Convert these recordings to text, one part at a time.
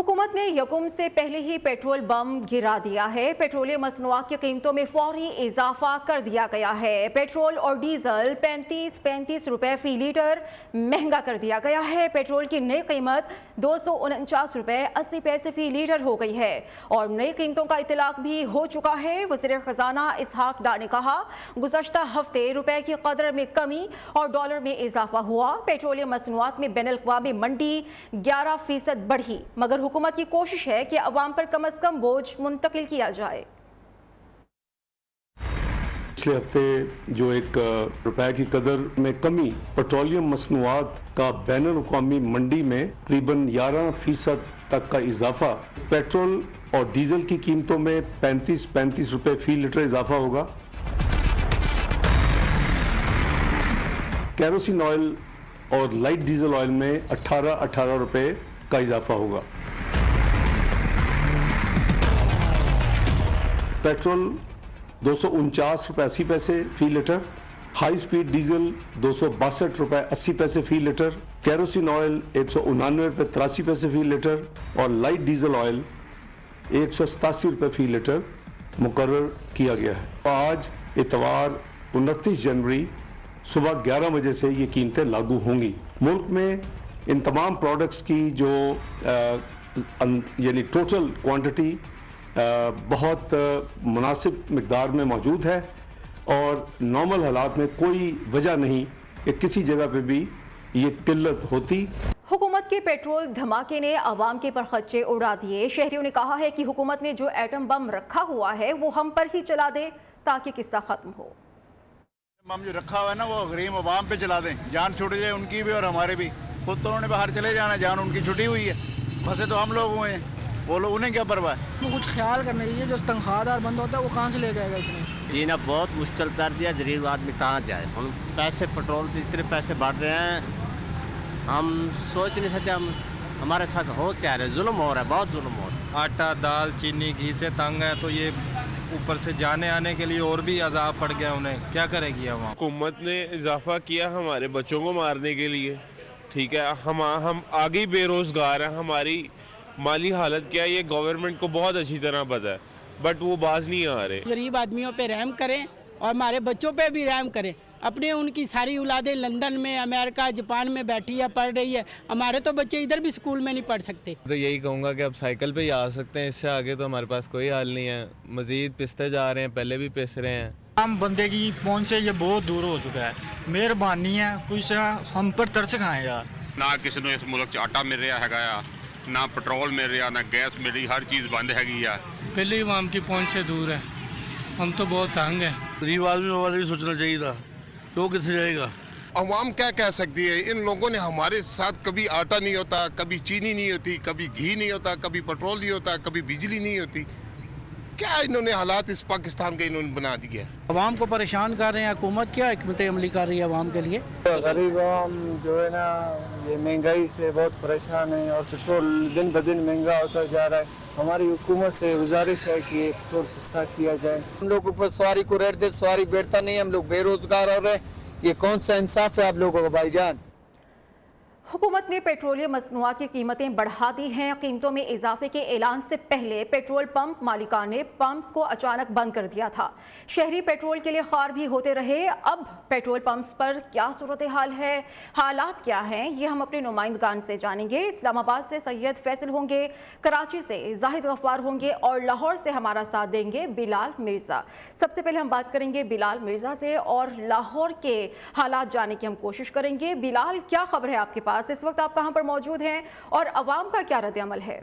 हुकूमत ने यकुम से पहले ही पेट्रोल बम गिरा दिया है। पेट्रोलियम मसनूआत की कीमतों में फौरी इजाफा कर दिया गया है। पेट्रोल और डीजल 35 रुपए फी लीटर महंगा कर दिया गया है। पेट्रोल की नई कीमत 249 रुपए 80 पैसे फी लीटर हो गई है और नई कीमतों का इतलाक भी हो चुका है। वज़ीर खजाना इसहाक डार ने कहा, गुज़श्ता हफ्ते रुपए की कदर में कमी और डॉलर में इजाफा हुआ। पेट्रोलियम मसनूआत में बैनुल-अक़वामी मंडी 11% बढ़ी, मगर हुकूमत की कोशिश है कि अवाम पर कम से कम बोझ मुंतकिल किया जाए। पिछले हफ्ते जो एक रुपए की कदर में कमी, पेट्रोलियम मसनूआत का बैनुल-अक़वामी मंडी में तकरीबन 11% तक का इजाफा, पेट्रोल और डीजल की कीमतों में 35 रुपए फी लीटर इजाफा होगा। केरोसिन ऑयल और लाइट डीजल ऑयल में 18 रुपए का इजाफा होगा। पेट्रोल 249 रुपए 80 पैसे फी लीटर, हाई स्पीड डीजल 262 रुपए 80 पैसे फी लीटर, केरोसिन ऑयल 199 रुपए 83 पैसे फी लीटर और लाइट डीजल ऑयल 187 रुपए फी लीटर मुकर्रर किया गया है। आज इतवार 29 जनवरी सुबह 11 बजे से ये कीमतें लागू होंगी। मुल्क में इन तमाम प्रोडक्ट्स की जो यानी टोटल क्वांटिटी बहुत मुनासिब मिकदार में मौजूद है और नॉर्मल हालात में कोई वजह नहीं कि किसी जगह पे भी ये किल्लत होती। हुकूमत के पेट्रोल धमाके ने अवाम के परखच्चे उड़ा दिए। शहरियों ने कहा है कि हुकूमत ने जो एटम बम रखा हुआ है वो हम पर ही चला दे ताकि किस्सा खत्म हो। बम जो रखा हुआ है ना वो गरीब अवाम पे चला दें, जान छूट जाए उनकी भी और हमारे भी। खुद तो उन्होंने बाहर चले जाना, जान उनकी छुट्टी हुई है, फंसे तो हम लोग हुए हैं, वो लोग उन्हें क्या परवाह है। तो कुछ ख्याल करना चाहिए, जो तनख्वाहदार बंद होता है वो कहाँ से ले जाएगा इतने। जीना बहुत मुश्किल कर दिया, गरीब आदमी कहाँ जाए। हम पैसे पेट्रोल के इतने पैसे बढ़ रहे हैं, हम सोच नहीं सकते हम हमारे साथ हो क्या रहे। जुल्म हो रहा है, बहुत जुल्म हो रहा है। आटा दाल चीनी घी से तंग है, तो ये ऊपर से जाने आने के लिए और भी अजाब पड़ गया उन्हें। क्या करेगी हम। हुकूमत ने इजाफा किया हमारे बच्चों को मारने के लिए, ठीक है। हम आगे बेरोजगार हैं, हमारी माली हालत क्या है ये गवर्नमेंट को बहुत अच्छी तरह पता है, बट वो बाज नहीं आ रहे। गरीब आदमियों पे रहम करें और हमारे बच्चों पे भी रहम करें। अपने उनकी सारी औलादें लंदन में, अमेरिका, जापान में बैठी है, पढ़ रही है। हमारे तो बच्चे इधर भी स्कूल में नहीं पढ़ सकते। तो यही कहूँगा कि अब साइकिल पे ही आ सकते हैं, इससे आगे तो हमारे पास कोई हाल नहीं है। मजीद पिसते जा रहे हैं, पहले भी पिस रहे हैं। आम बंदे की पहुँच से ये बहुत दूर हो चुका है। मेहरबानी है कुछ हम पर तरस खाएं यार। ना किसी ने इस मुल्क आटा मिल रहा है, ना पेट्रोल मिल रहा, ना गैस मिल रही, हर चीज़ बंद हैगी यार। पहले इमाम की पहुँच से दूर है, हम तो बहुत तंग हैं। गरीब आदमी वाले भी सोचना चाहिए था, तो किससे जाएगा। अवाम क्या कह सकती है। इन लोगों ने हमारे साथ कभी आटा नहीं होता, कभी चीनी नहीं होती, कभी घी नहीं होता, कभी पेट्रोल नहीं होता, कभी बिजली नहीं होती। क्या इन्होंने हालात इस पाकिस्तान के इन्होंने बना दिया। अवाम को परेशान कर रहे हैं, हुकूमत क्या हिकमत अमली कर रही है अवाम के लिए। गरीब आवाम जो है ना ये महंगाई से बहुत परेशान है और पेट्रोल दिन ब दिन महंगा होता जा रहा है। हमारी हुकूमत से गुजारिश है कि पेट्रोल सस्ता किया जाए। हम लोग ऊपर सवारी को रेट दे, सवारी बैठता नहीं, हम लोग बेरोजगार हो रहे हैं। ये कौन सा इंसाफ है आप लोगों को भाईजान। हुकूमत ने पेट्रोलियम मसनूआत की कीमतें बढ़ा दी हैं। कीमतों में इजाफे के ऐलान से पहले पेट्रोल पंप मालिकान ने पंप्स को अचानक बंद कर दिया था। शहरी पेट्रोल के लिए ख्वार भी होते रहे। अब पेट्रोल पंप्स पर क्या सूरत हाल है, हालात क्या हैं, ये हम अपने नुमाइंदगान से जानेंगे। इस्लामाबाद से सैयद फैसल होंगे, कराची से जाहिद गफ्फार होंगे और लाहौर से हमारा साथ देंगे बिलाल मिर्ज़ा। सबसे पहले हम बात करेंगे बिलाल मिर्ज़ा से और लाहौर के हालात जानने की हम कोशिश करेंगे। बिलाल, क्या खबर है आपके पास? इस वक्त आप कहां पर मौजूद हैं और अवाम का क्या रद्द-ए-अमल है?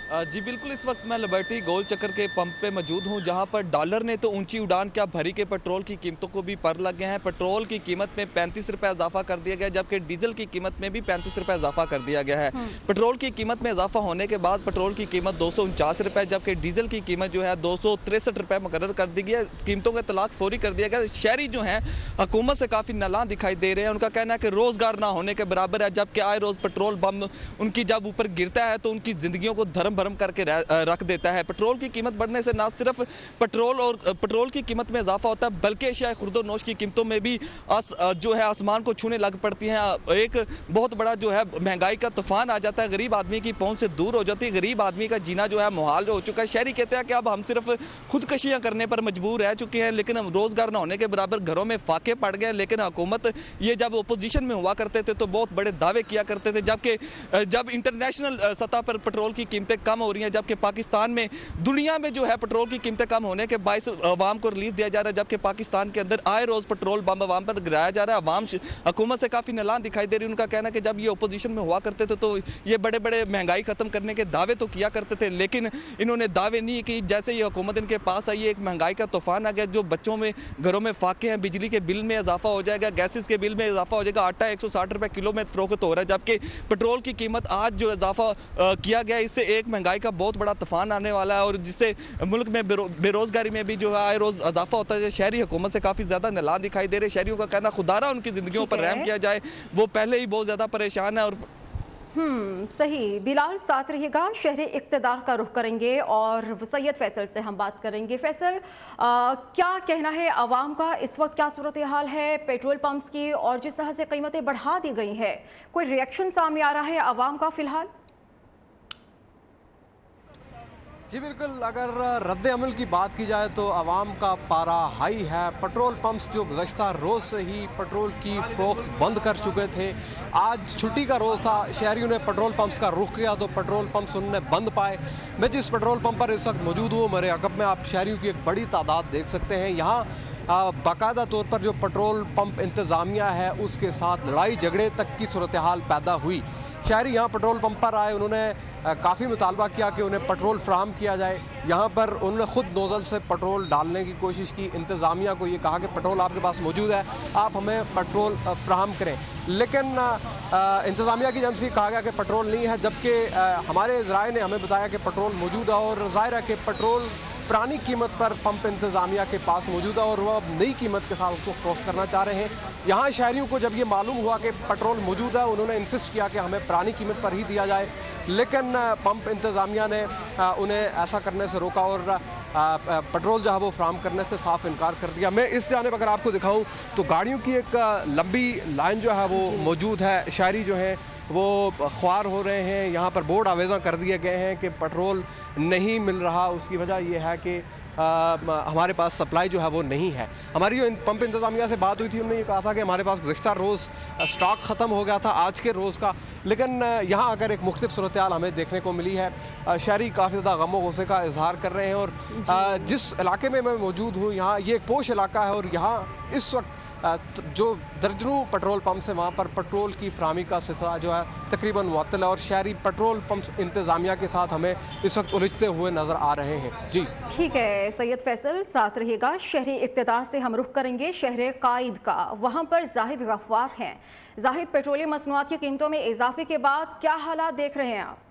जी बिल्कुल, इस वक्त मैं लिबर्टी गोल चक्कर के पंप पे मौजूद हूँ, जहाँ पर डॉलर ने तो ऊंची उड़ान क्या भरी के पेट्रोल की कीमतों को भी पर लग गए हैं। पेट्रोल की कीमत में 35 रुपये इजाफा कर दिया गया, जबकि डीजल की कीमत में भी 35 रुपये इजाफा कर दिया गया है। पेट्रोल की कीमत में इजाफा होने के बाद पेट्रोल की कीमत 249 रुपये, जबकि डीजल की कीमत जो है 263 रुपये मुकर्रर कर दी गई है। कीमतों का तलाक फौरी कर दिया गया। शहरी जो हैं हुकूमत से काफ़ी नालां दिखाई दे रहे हैं। उनका कहना है कि रोज़गार ना होने के बराबर है, जबकि आए रोज़ पेट्रोल बम उनकी जब ऊपर गिरता है तो उनकी ज़िंदगियों को धर्म भरम भरम करके रख देता है। पेट्रोल की कीमत बढ़ने से ना सिर्फ पेट्रोल की कीमत में इजाफा होता है बल्कि एशिया खुर्दोनोश की कीमतों में भी जो है आसमान को छूने लग पड़ती हैं। एक बहुत बड़ा जो है महंगाई का तूफान आ जाता है, गरीब आदमी की पहुंच से दूर हो जाती है, गरीब आदमी का जीना जो है मुहाल हो चुका है। शहरी कहते हैं कि अब हम सिर्फ खुदकशियां करने पर मजबूर रह चुके हैं, लेकिन हम रोजगार न होने के बराबर घरों में फाके पड़ गए। लेकिन हुकूमत ये जब ओपोजिशन में हुआ करते थे तो बहुत बड़े दावे किया करते थे, जबकि जब इंटरनेशनल सतह पर पेट्रोल की कीमतें कम हो रही हैं, जबकि पाकिस्तान में दुनिया में जो है पेट्रोल की कीमतें कम होने के बायस अवाम को रिलीज दिया जा रहा है, जबकि पाकिस्तान के अंदर आए रोज पेट्रोल बम अवाम पर गिराया जा रहा है। अवाम हुकूमत से काफ़ी नालान दिखाई दे रही है। उनका कहना है कि जब ये ओपोजिशन में हुआ करते थे तो ये बड़े बड़े महंगाई खत्म करने के दावे तो किया करते थे, लेकिन इन्होंने दावे नहीं कि जैसे ये हुकूमत इनके पास आई है एक महंगाई का तूफान आ गया। जो बच्चों में घरों में फाके हैं, बिजली के बिल में इजाफा हो जाएगा, गैसेस के बिल में इजाफा हो जाएगा, आटा 160 रुपये किलो में फरोख्त हो रहा है, जबकि पेट्रोल की कीमत आज जो इजाफा किया गया इससे एक महंगाई का बहुत बड़ा तूफान आने वाला है और जिससे मुल्क में बेरोजगारी में भी जो है आए रोज इजाफा होता है। शहरी हुकूमत से काफ़ी ज़्यादा नालान दिखाई दे रहे। शहरियों का कहना खुदारा उनकी ज़िंदगियों पर रहम किया जाए, वो पहले ही बहुत ज़्यादा परेशान है। और सही। बिलाल साथ रहिएगा, शहरी इक़्तिदार का रुख करेंगे और सैयद फैसल से हम बात करेंगे। फैसल, क्या कहना है आवाम का, इस वक्त क्या सूरत हाल है पेट्रोल पंप्स की और जिस तरह से कीमतें बढ़ा दी गई हैं, कोई रिएक्शन सामने आ रहा है आवाम का फिलहाल? जी बिल्कुल, अगर रद्द अमल की बात की जाए तो आवाम का पारा हाई है। पेट्रोल पंप्स जो गुज़श्ता रोज़ से ही पेट्रोल की फ़रोख्त बंद कर चुके थे, आज छुट्टी का रोज़ था, शहरियों ने पेट्रोल पंप्स का रुख किया तो पेट्रोल पंप्स उन्होंने बंद पाए। मैं जिस पेट्रोल पंप पर इस वक्त मौजूद हूँ, मेरे अकब में आप शहरियों की एक बड़ी तादाद देख सकते हैं। यहाँ बाकायदा तौर पर जो पेट्रोल पंप इंतज़ामिया है उसके साथ लड़ाई झगड़े तक की सूरत हाल पैदा हुई। शहरी यहाँ पेट्रोल पंप पर आए, उन्होंने काफ़ी मुतालबा किया कि उन्हें पेट्रोल फ्राहम किया जाए। यहाँ पर उन्होंने ख़ुद नोज़ल से पेट्रोल डालने की कोशिश की, इंतज़ामिया को ये कहा कि पेट्रोल आपके पास मौजूद है, आप हमें पेट्रोल फ्राहम करें, लेकिन इंतज़ामिया की जानब से कहा गया कि पेट्रोल नहीं है, जबकि हमारे ज़राए ने हमें बताया कि पेट्रोल मौजूद है और ज़ाहिर है कि पेट्रोल पुरानी कीमत पर पंप इंतज़ामिया के पास मौजूद है और वह अब नई कीमत के साथ उसको फ़रोख्त करना चाह रहे हैं। यहाँ शहरियों को जब ये मालूम हुआ कि पेट्रोल मौजूद है, उन्होंने इंसिस्ट किया कि हमें पुरानी कीमत पर ही दिया जाए, लेकिन पंप इंतज़ामिया ने उन्हें ऐसा करने से रोका और पेट्रोल जो है वो फ्राहम करने से साफ इनकार कर दिया। मैं इस जानिब अगर आपको दिखाऊं तो गाड़ियों की एक लंबी लाइन जो है वो मौजूद है। शहरी जो हैं वो ख्वार हो रहे हैं, यहाँ पर बोर्ड आवेज़ा कर दिए गए हैं कि पेट्रोल नहीं मिल रहा। उसकी वजह यह है कि हमारे पास सप्लाई जो है वो नहीं है। हमारी जो पंप इंतज़ामिया से बात हुई थी, उन्होंने ये कहा था कि हमारे पास गुज़श्ता रोज़ स्टॉक ख़त्म हो गया था आज के रोज़ का, लेकिन यहाँ आकर एक मुख्तलिफ सूरत हाल हमें देखने को मिली है। शहरी काफ़ी ज़्यादा गम व गुस्से का इजहार कर रहे हैं और जिस इलाके में मैं मौजूद हूँ यहाँ ये एक पोश इलाका है और यहाँ इस वक्त जो दर्जनों पेट्रोल पंप से वहाँ पर पेट्रोल की फ्राहमी का सिलसिला जो है तकरीबन मुअत्तल है और शहरी पेट्रोल पंप इंतज़ामिया के साथ हमें इस वक्त उलझते हुए नज़र आ रहे हैं। जी ठीक है सैयद फैसल, साथ रहिएगा। शहरी इक़्तिदार से हम रुख करेंगे शहर कायद का। वहाँ पर जाहिद गफ्फार हैं। जाहिद, पेट्रोलियम मसनूआत की कीमतों में इजाफे के बाद क्या हालात देख रहे हैं आप?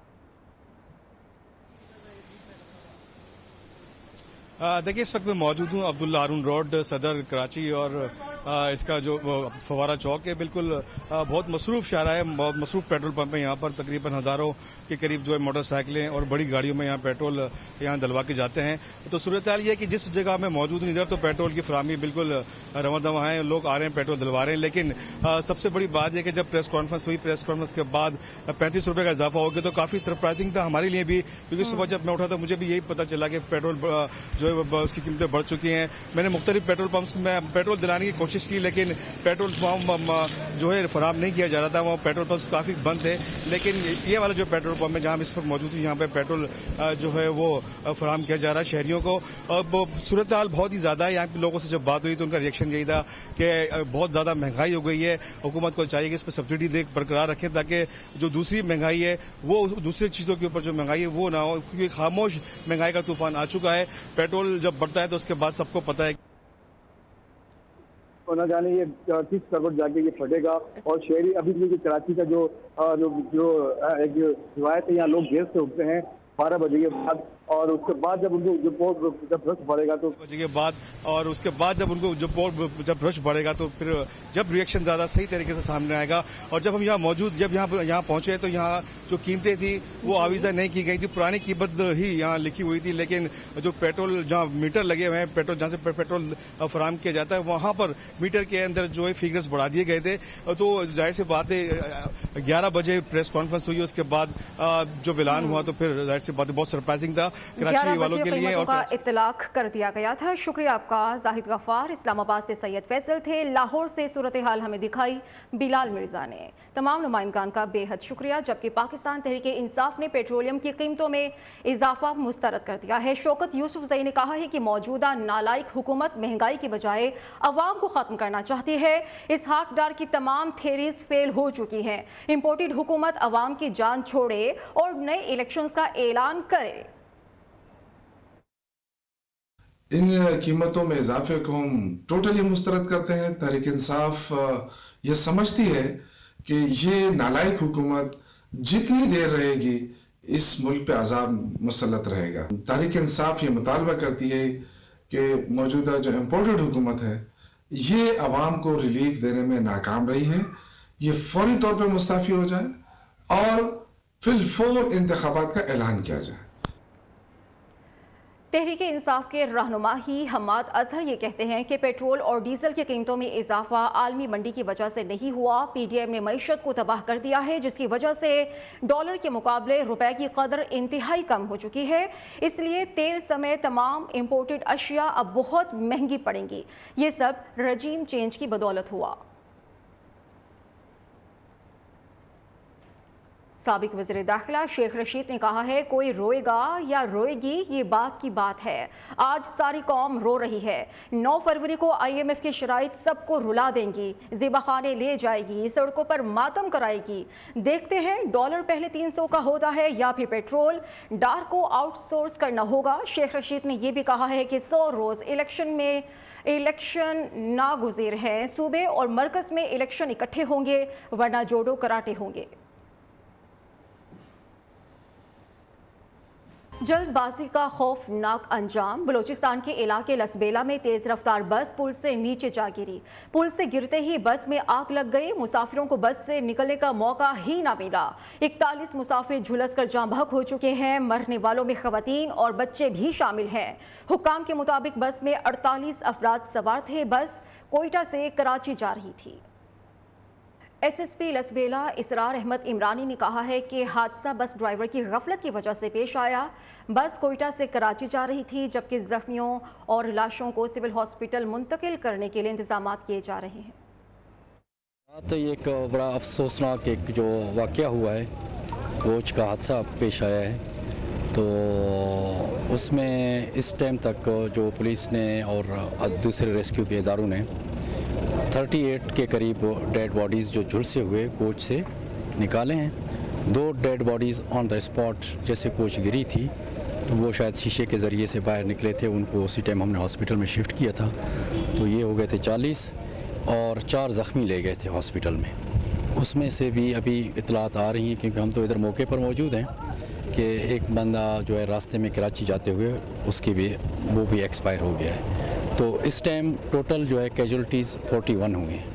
देखिए, इस वक्त मैं मौजूद हूँ अब्दुल्ला हारून रोड सदर कराची और इसका जो फवारा चौक है बिल्कुल बहुत मसरूफ़ शाहरा है, बहुत मसरूफ़ पेट्रोल पंप है। यहाँ पर तकरीबन हज़ारों के करीब जो है मोटरसाइकिलें और बड़ी गाड़ियों में यहाँ पेट्रोल यहाँ डलवा के जाते हैं। तो सूरत हाल ये है कि जिस जगह मैं मौजूद हूँ इधर तो पेट्रोल की फराहमी बिल्कुल रवां है, लोग आ रहे हैं पेट्रोल डलवा रहे हैं। लेकिन सबसे बड़ी बात यह कि जब प्रेस कॉन्फ्रेंस हुई, प्रेस कॉन्फ्रेंस के बाद 35 रुपये का इजाफा हो गया तो काफ़ी सरप्राइजिंग था हमारे लिए भी, क्योंकि सुबह जब मैं उठा तो मुझे भी यही पता चला कि पेट्रोल जो है उसकी कीमतें बढ़ चुकी हैं। मैंने मुख्तलिफ पेट्रोल पंप्स में पेट्रोल दिलाने की कोशिश की, लेकिन पेट्रोल पंप जो है फराहम नहीं किया जा रहा था। वहाँ पेट्रोल पंप्स काफ़ी बंद थे, लेकिन ये वाला जो पेट्रोल पंप है जहाँ इस वक्त मौजूद है, यहाँ पे पेट्रोल जो है वो फराहम किया जा रहा है शहरियों को। अब सूरत हाल बहुत ही ज़्यादा है। यहाँ के लोगों से जब बात हुई तो उनका रिएक्शन यही था कि बहुत ज़्यादा महंगाई हो गई है, हुकूमत को चाहिए कि इस पर सब्सिडी दे बरकरार रखें ताकि जो दूसरी महंगाई है वो दूसरी चीज़ों के ऊपर जो महंगाई है वो ना हो, क्योंकि खामोश महंगाई का तूफान आ चुका है। पेट्रोल जब बढ़ता है तो उसके बाद सबको पता है ना जाने ये किस करोड़ जाके ये फटेगा। और शहरी अभी भी कराची का जो एक रिवायत है, यहाँ लोग देर से उठते हैं 12 बजे के बाद और उसके बाद जब उनको जब रश बढ़ेगा तो के बाद और उसके बाद जब उनको जब रश बढ़ेगा तो फिर जब रिएक्शन ज़्यादा सही तरीके से सामने आएगा। और जब हम यहाँ मौजूद जब यहाँ पहुंचे तो यहाँ जो कीमतें थी वो आविज़ा नहीं की गई थी, पुरानी कीमत ही यहाँ लिखी हुई थी। लेकिन जो पेट्रोल जहाँ मीटर लगे हुए हैं, पेट्रोल जहाँ से पेट्रोल फराहम किया जाता है वहाँ पर मीटर के अंदर जो है फिगर्स बढ़ा दिए गए थे। तो जाहिर सी बात है 11 बजे प्रेस कॉन्फ्रेंस हुई, उसके बाद जो ऐलान हुआ तो फिर जाहिर सी बात बहुत सरप्राइजिंग था कराची वालों के लिए। और का इत्तलाक कर दिया गया था। शुक्रिया आपका जाहिद गफ्फार। इस्लामाबाद से सैयद फैसल थे। लाहौर से सूरत हाल हमें दिखाई बिलाल मिर्जा ने। तमाम नुमाइंदगान का बेहद शुक्रिया। जबकि पाकिस्तान तहरीक इंसाफ ने पेट्रोलियम की कीमतों में इजाफा मुस्तरद कर दिया है। शौकत यूसुफजई ने कहा है कि मौजूदा नालायक हुकूमत महंगाई की बजाय अवाम को खत्म करना चाहती है। इसहाक डार की तमाम थेरीज फेल हो चुकी हैं। इंपोर्टेड हुकूमत अवाम की जान छोड़े और नए इलेक्शंस का ऐलान करे। इन कीमतों में इजाफे को हम टोटली मुस्तरद करते हैं। तहरीक इंसाफ ये समझती है कि ये नालायक हुकूमत जितनी देर रहेगी इस मुल्क पे अजाब मुसल्लत रहेगा। तहरीक इंसाफ ये मुतालबा करती है कि मौजूदा जो इम्पोर्टेड हुकूमत है ये अवाम को रिलीफ देने में नाकाम रही है, ये फौरी तौर पर मुस्ताफ़ी हो जाए और फिलफौर इंतखाबात का ऐलान किया जाए। तहरीक इंसाफ के रहनुमा ही हम्माद अजहर ये कहते हैं कि पेट्रोल और डीजल की कीमतों में इजाफा आलमी मंडी की वजह से नहीं हुआ। पीडीएम ने मईशत को तबाह कर दिया है, जिसकी वजह से डॉलर के मुकाबले रुपए की कदर इंतहाई कम हो चुकी है। इसलिए तेल समेत तमाम इंपोर्टेड अशिया अब बहुत महंगी पड़ेंगी। ये सब रजीम चेंज की बदौलत हुआ। साबिक वज़ीर दाखिला शेख रशीद ने कहा है, कोई रोएगा या रोएगी ये बात की बात है। आज सारी कौम रो रही है। 9 फरवरी को IMF की शराइत सबको रुला देंगी, ज़िबाखाने ले जाएगी, सड़कों पर मातम कराएगी। देखते हैं डॉलर पहले 300 का होता है या फिर पेट्रोल। डार को आउटसोर्स करना होगा। शेख रशीद ने यह भी कहा है कि 100 रोज़ इलेक्शन नागुज़ीर हैं। सूबे और मरकज़ में इलेक्शन इकट्ठे होंगे वरना जोड़ो कराटे होंगे। जल्दबाजी का खौफनाक अंजाम। बलूचिस्तान के इलाके लसबेला में तेज रफ्तार बस पुल से नीचे जा गिरी। पुल से गिरते ही बस में आग लग गई। मुसाफिरों को बस से निकलने का मौका ही ना मिला। 41 मुसाफिर झुलसकर जाँ बहक हो चुके हैं। मरने वालों में खवातीन और बच्चे भी शामिल हैं। हुक्काम के मुताबिक बस में 48 अफराद सवार थे। बस कोयटा से कराची जा रही थी। SSP लसबेला इसरार अहमद इमरानी ने कहा है कि हादसा बस ड्राइवर की गफलत की वजह से पेश आया। बस कोयटा से कराची जा रही थी, जबकि जख्मियों और लाशों को सिविल हॉस्पिटल मुंतकिल करने के लिए इंतजाम किए जा रहे हैं। तो ये एक बड़ा अफसोसनाक एक जो वाक़या हुआ है, कोच का हादसा पेश आया है। तो उसमें इस टाइम तक जो पुलिस ने और दूसरे रेस्क्यू के इदारों ने 38 के करीब डेड बॉडीज़ जो झुलसे हुए कोच से निकाले हैं। 2 dead bodies on the spot जैसे कोच गिरी थी तो वो शायद शीशे के ज़रिए से बाहर निकले थे, उनको उसी टाइम हमने हॉस्पिटल में शिफ्ट किया था। तो ये हो गए थे 40 और 4 ज़ख्मी ले गए थे हॉस्पिटल में। उसमें से भी अभी इतलात आ रही हैं क्योंकि हम तो इधर मौके पर मौजूद हैं कि एक बंदा जो है रास्ते में कराची जाते हुए वो भी एक्सपायर हो गया है। तो इस टाइम टोटल जो है कैजुअल्टीज़ 41 हुए हैं।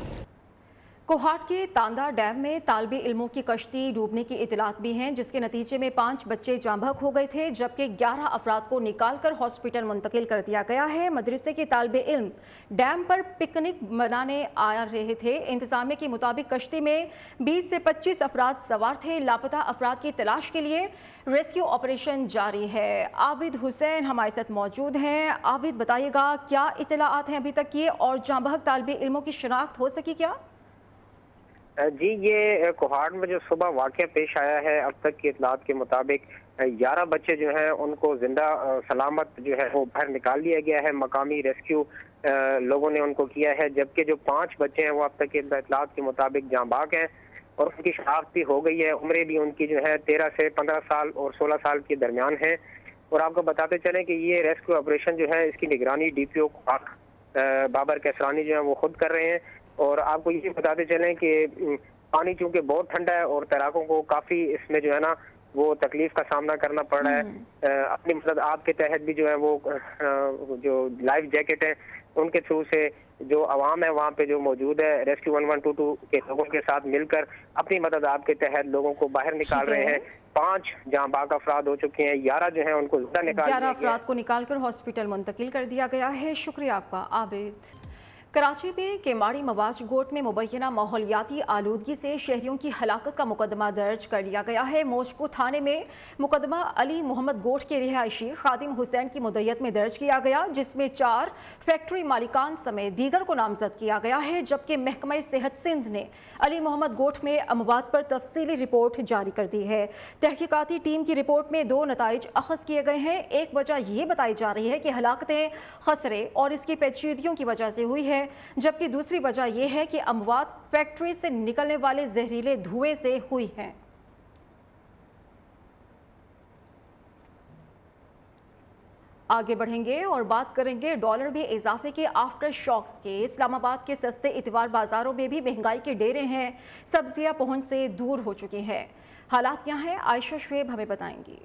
कोहाट के तांदा डैम में तालिबे इल्मों की कश्ती डूबने की इतलात भी हैं, जिसके नतीजे में 5 बच्चे जाँ बहक हो गए थे, जबकि 11 अफराद को निकालकर हॉस्पिटल मुंतकिल कर दिया गया है। मदरसे के तालिबे इल्म डैम पर पिकनिक मनाने आ रहे थे। इंतजामिया के मुताबिक कश्ती में 20 से 25 अफराद सवार थे। लापता अफराद की तलाश के लिए रेस्क्यू ऑपरेशन जारी है। आबिद हुसैन हमारे साथ मौजूद हैं। आबिद, बताइएगा क्या इतलात हैं अभी तक की और जाँ बहक तालिबे इल्मों की शनाख्त हो सकी क्या? जी, ये कोहाट में जो सुबह वाक़या पेश आया है, अब तक की इतलात के मुताबिक 11 बच्चे जो हैं उनको जिंदा सलामत जो है वो बाहर निकाल लिया गया है। मकामी रेस्क्यू लोगों ने उनको किया है, जबकि जो 5 बच्चे हैं वो अब तक की इतलात के मुताबिक जाँ बहक हैं और उनकी शनाख्त भी हो गई है। उम्रें भी उनकी जो है 13 से 15 साल और 16 साल के दरमियान है। और आपको बताते चलें कि ये रेस्क्यू ऑपरेशन जो है इसकी निगरानी DPO बाबर कैसरानी जो है वो खुद कर रहे हैं। और आपको ये बताते चलें कि पानी चूंकि बहुत ठंडा है और तैराकों को काफ़ी इसमें जो है ना वो तकलीफ का सामना करना पड़ रहा है। अपनी मदद आपके तहत भी जो है वो जो लाइफ जैकेट है उनके थ्रू से जो आवाम है वहाँ पे जो मौजूद है रेस्क्यू 1122 के लोगों के साथ मिलकर अपनी मदद आपके तहत लोगों को बाहर निकाल रहे हैं। 5 जहाँ बाग अफराद हो चुके हैं, 11 जो है उनको जिंदा निकाल 11 अफराद को निकालकर हॉस्पिटल मुंतकिल कर दिया गया है। शुक्रिया आपका आबिद। कराची में केमाड़ी मवाज गोट में मुबैना माहौलियाती आलूदगी से शहरियों की हलाकत का मुकदमा दर्ज कर लिया गया है। मोशको थाने में मुकदमा अली मोहम्मद गोट के रिहायशी खादिम हुसैन की मुद्दत में दर्ज किया गया, जिसमें 4 फैक्ट्री मालिकान समेत दीगर को नामजद किया गया है। जबकि महकमा सेहत सिंध ने अली मोहम्मद गोट में अमवात पर तफसीली रिपोर्ट जारी कर दी है। तहकीकाती टीम की रिपोर्ट में 2 नताइज अखज़ किए गए हैं। एक वजह यह बताई जा रही है कि हलाकतें खसरे और इसकी पेचीदगियों की वजह से हुई है, जबकि दूसरी वजह यह है कि अमवात फैक्ट्री से निकलने वाले जहरीले धुएं से हुई है। आगे बढ़ेंगे और बात करेंगे डॉलर में इजाफे के आफ्टर शॉक्स के। इस्लामाबाद के सस्ते इतवार बाजारों में भी महंगाई के डेरे हैं, सब्जियां पहुंच से दूर हो चुकी हैं। हालात क्या हैं, आयशा शुएब हमें बताएंगी।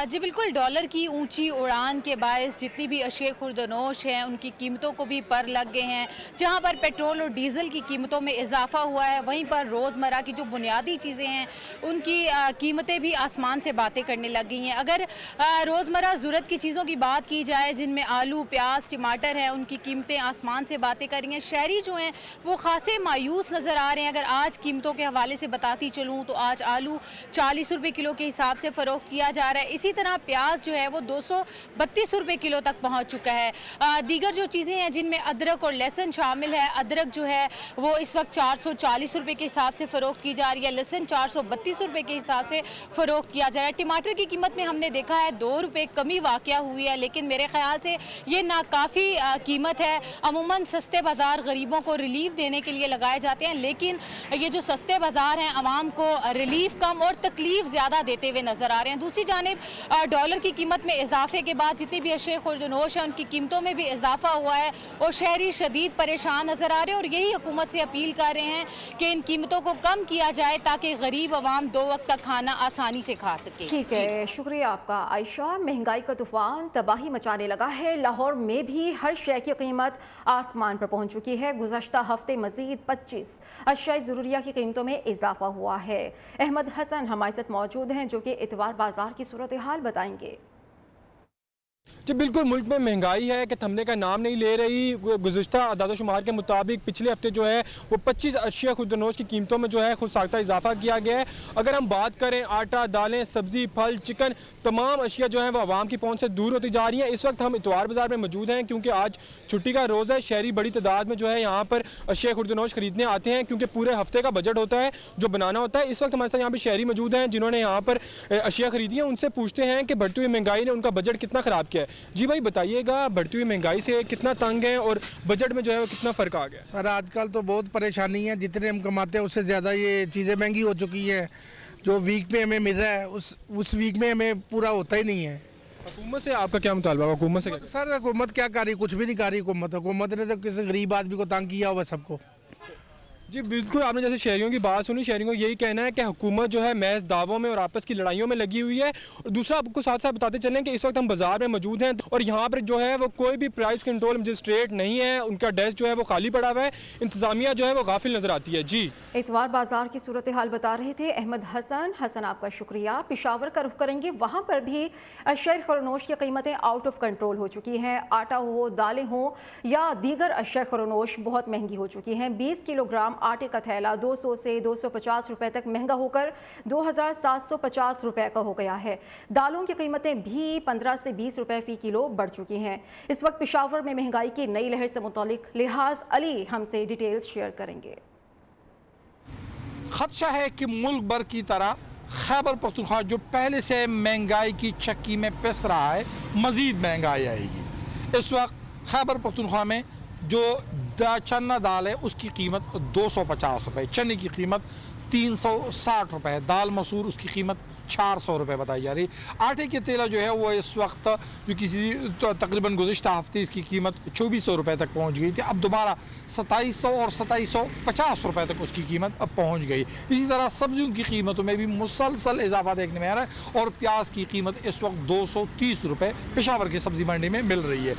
जी बिल्कुल, डॉलर की ऊंची उड़ान के बायस जितनी भी अशिया खुर्दनोश हैं उनकी कीमतों को भी पर लग गए हैं। जहां पर पेट्रोल और डीज़ल की कीमतों में इजाफा हुआ है, वहीं पर रोज़मर्रा की जो बुनियादी चीज़ें हैं उनकी कीमतें भी आसमान से बातें करने लग गई हैं। अगर रोज़मर्रा ज़रूरत की चीज़ों की बात की जाए, जिनमें आलू, प्याज, टमाटर हैं, उनकी कीमतें आसमान से बातें कर रही हैं। शहरी जो हैं वो खासे मायूस नज़र आ रहे हैं। अगर आज कीमतों के हवाले से बताती चलूँ तो आज आलू 40 रुपये किलो के हिसाब से फ़रोख्त किया जा रहा है। इसी तरह प्याज जो है वो 232 रुपये किलो तक पहुंच चुका है। दीगर जो चीज़ें हैं जिनमें अदरक और लहसुन शामिल है, अदरक जो है वो इस वक्त 440 रुपये के हिसाब से फ़रोख्त की जा रही है, लहसुन 432 रुपये के हिसाब से फ़रोख्त किया जा रहा है। टमाटर की कीमत में हमने देखा है 2 रुपये कमी वाक़या हुई है, लेकिन मेरे ख्याल से ये नाकाफ़ी कीमत है। अमूमन सस्ते बाज़ार गरीबों को रिलीफ देने के लिए लगाए जाते हैं, लेकिन ये जो सस्ते बाज़ार हैं आवाम को रिलीफ कम और तकलीफ ज़्यादा देते हुए नज़र आ रहे हैं। दूसरी जानिब डॉलर की कीमत में इजाफे के बाद जितनी भी अशिया खुर्दनोश है उनकी कीमतों में भी इजाफा हुआ है और शहरी शदीद परेशान नज़र आ रहे हैं और यही हुकूमत से अपील कर रहे हैं कि इन कीमतों को कम किया जाए ताकि गरीब आवाम 2 वक्त का खाना आसानी से खा सके। ठीक है, शुक्रिया आपका आयशा। महंगाई का तूफान तबाही मचाने लगा है। लाहौर में भी हर शय की कीमत आसमान पर पहुंच चुकी है। गुज़श्ता हफ्ते मजीद 25 अशियाई ज़रूरिया की कीमतों में इजाफा हुआ है। अहमद हसन हमारे साथ मौजूद हैं जो कि इतवार बाजार की सूरत हाल बताएंगे। जी बिल्कुल, मुल्क में महंगाई है कि थमने का नाम नहीं ले रही। गुज़श्ता अदाद-ओ-शुमार के मुताबिक पिछले हफ्ते जो है वो 25 अशिया खुर्दनोश की कीमतों में जो है खुद साख्ता इजाफा किया गया है। अगर हम बात करें आटा, दालें, सब्ज़ी, फल, चिकन, तमाम अशिया जो है वो आवाम की पहुँच से दूर होती जा रही हैं। इस वक्त हम इतवार बाज़ार में मौजूद हैं क्योंकि आज छुट्टी का रोज़ है। शहरी बड़ी तादाद में जो है यहाँ पर अशिया खुर्दनोश खरीदने आते हैं क्योंकि पूरे हफ्ते का बजट होता है जो बनाना होता है। इस वक्त हमारे साथ यहाँ पर शहरी मौजूद हैं जिन्होंने यहाँ पर अशिया खरीदी है। उनसे पूछते हैं कि बढ़ती हुई महंगाई ने उनका बजट कितना ख़राब किया है। जी भाई बताइएगा, बढ़ती हुई महंगाई से कितना तंग है और बजट में जो है वो कितना फ़र्क आ गया? सर आजकल तो बहुत परेशानी है, जितने हम कमाते हैं उससे ज़्यादा ये चीज़ें महंगी हो चुकी है। जो वीक में हमें मिल रहा है उस वीक में हमें पूरा होता ही नहीं है। हुकूमत से आपका क्या मुतालबा है? हुकूमत से सर हुकूमत क्या कर रही, कुछ भी नहीं कर रही। हुकूमत ने तो किसी गरीब आदमी को तंग किया हुआ सबको। जी बिल्कुल, आपने जैसे शहरियों की बात सुनी, शहरियों को यही कहना है कि हुकूमत जो है महज दावों में और आपस की लड़ाइयों में लगी हुई है। और दूसरा आपको साथ साथ बताते चलें कि इस वक्त हम बाजार में मौजूद हैं और यहाँ पर जो है वो कोई भी प्राइस कंट्रोल मजिस्ट्रेट नहीं है। उनका डेस्क जो है वो खाली पड़ा हुआ है। इंतजामिया जो है वो गाफिल नजर आती है। जी इतवार बाजार की सूरत हाल बता रहे थे अहमद हसन। हसन आपका शुक्रिया। पेशावर का रुख करेंगे, वहाँ पर भी अशिया खुर्दनोश की कीमतें आउट ऑफ कंट्रोल हो चुकी हैं। आटा हो, दालें हो या दीगर अशिया खुर्दनोश बहुत महंगी हो चुकी हैं। 20 किलोग्राम आटे का थैला 200 से 250 रुपए तक महंगा होकर 2750 रुपए का हो गया है। दालों की कीमतें भी 15 से 20 रुपए फी किलो बढ़ चुकी हैं। इस वक्त पेशावर में महंगाई की नई लहर से मुतालिक लिहाज अली हमसे डिटेल्स शेयर करेंगे। खदशा है कि मुल्क भर की तरह खैबर पख्तूनख्वा जो पहले से महंगाई की चक्की में पिस रहा है, मज़ीद महंगाई आएगी। इस वक्त खैबर पख्तूनख्वा में जो चना दाल है उसकी कीमत 250 रुपये, चने की कीमत 360 रुपये, दाल मसूर उसकी कीमत 400 रुपये बताई जा रही। आटे की तेला जो है वो इस वक्त जो किसी तकरीबन गुज़िश्ता हफ्ते इसकी कीमत 2400 रुपये तक पहुँच गई थी, अब दोबारा 2700 और 2750 रुपये तक उसकी कीमत अब पहुँच गई। इसी तरह सब्जियों की कीमतों में भी मुसलसल इजाफा देखने में आ रहा है और प्याज की कीमत इस वक्त 230 रुपये पेशावर की सब्जी मंडी में मिल रही है।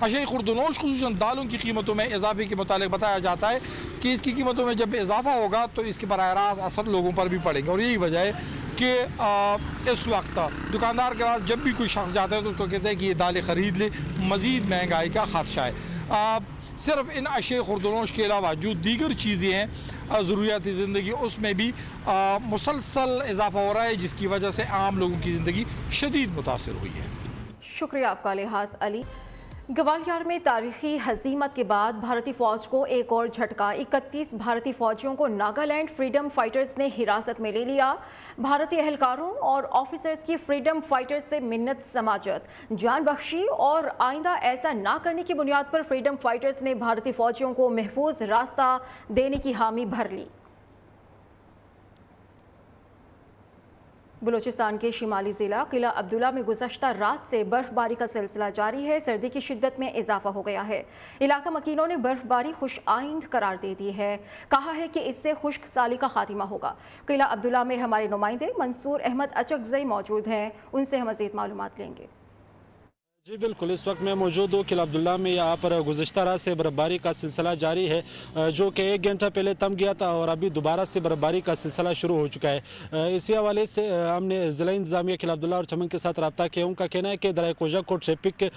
अशे खुर्दनोश खुसूसन दालों की कीमतों में इजाफे के मुतालिक बताया जाता है कि इसकी कीमतों में जब इजाफा होगा तो इसके बराह रास्त असर लोगों पर भी पड़ेंगे और यही वजह है कि इस वक्त दुकानदार के पास जब भी कोई शख्स जाता है तो उसको कहते हैं कि ये दालें ख़रीद ले, मज़ीद महंगाई का ख़दशा है। सिर्फ इन अशे खुर्दनोश के अलावा जो दीगर चीज़ें हैं ज़रूरियाती ज़िंदगी उसमें भी मुसलसल इजाफा हो रहा है, जिसकी वजह से आम लोगों की ज़िंदगी शदीद मुतासिर हुई है। शुक्रिया आपका लिहाज अली। ग्वालियर में तारीखी हजीमत के बाद भारतीय फौज को एक और झटका। 31 भारतीय फौजियों को नागालैंड फ्रीडम फाइटर्स ने हिरासत में ले लिया। भारतीय एहलकारों और ऑफिसर्स की फ्रीडम फाइटर्स से मिन्नत समाजत, जान बख्शी और आइंदा ऐसा ना करने की बुनियाद पर फ्रीडम फाइटर्स ने भारतीय फौजियों को महफूज रास्ता देने की हामी भर ली। बलूचिस्तान के शिमाली ज़िला किला अब्दुल्ला में गुज़श्ता रात से बर्फबारी का सिलसिला जारी है। सर्दी की शिद्दत में इजाफा हो गया है। इलाका मकीनों ने बर्फबारी खुश आइंद करार दे दी है। कहा है कि इससे खुश्क साली का खात्मा होगा। किला अब्दुल्ला में हमारे नुमाइंदे मंसूर अहमद अचकज़ई मौजूद हैं, उनसे हम मज़ीद मालूमात लेंगे। जी बिल्कुल, इस वक्त मैं मौजूद हूँ किला अब्दुल्ला में। यहाँ पर गुज़श्ता रात से बर्फबारी का सिलसिला जारी है, जो कि 1 घंटा पहले थम गया था और अभी दोबारा से बर्फबारी का सिलसिला शुरू हो चुका है। इसी हवाले से हमने ज़िला इंतज़ामिया किला अब्दुल्ला और चमन के साथ रब्ता किया। उनका कहना है कि दरिया कोजा को ट्रैफिक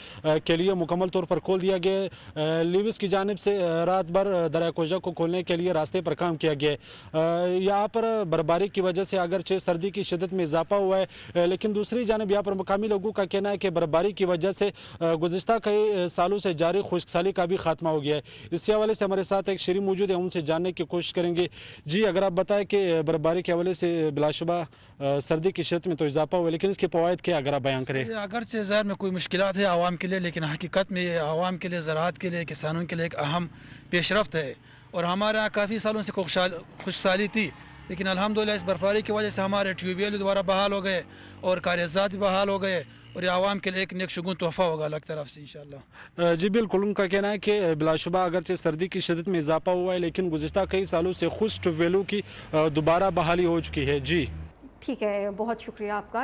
के लिए मुकम्मल तौर पर खोल दिया गया है। लिविस की जानिब से रात भर दरिया कोजा को खोलने के लिए रास्ते पर काम किया गया है। यहाँ पर बर्फबारी की वजह से अगरचे सर्दी की शिद्दत में इजाफा हुआ है, लेकिन दूसरी जानिब यहाँ पर मुकामी लोगों का कहना है कि बर्फबारी की वजह से गुज़िश्ता कई सालों से जारी खुश्कसाली का भी खात्मा हो गया है। इसी हवाले से हमारे साथ एक शरीर मौजूद है, उनसे जानने की कोशिश करेंगे। जी, अगर आप बताएं कि बर्फबारी के हवाले से बिलाशुबा सर्दी की शिद्दत में तो इजाफा हुआ, लेकिन इसके फ़वाइद क्या अगर आप बयान करें? अगरचे ज़ाहिर में कोई मुश्किलात है आवाम के लिए, लेकिन हकीकत में ये आवाम के लिए, ज़राअत के लिए, किसानों के लिए एक अहम पेशरफ्त है। और हमारे यहाँ काफ़ी सालों से खुशहाली थी, लेकिन अल्हम्दुलिल्लाह इस बर्फबारी की वजह से हमारे ट्यूबवेल दोबारा बहाल हो गए और कारेजात भी बहाल हो गए और ये आवाम के लिए एक नेक शुगुन तोहफ़ा होगा अलग तरफ से इंशाअल्लाह। जी बिल्कुल, उनका कहना है कि बिलाशुबा अगरचे सर्दी की शिद्दत में इजाफा हुआ है, लेकिन गुज़िश्ता कई सालों से खुश्क ट्यूबवेलों की दोबारा बहाली हो चुकी है। जी ठीक है, बहुत शुक्रिया आपका।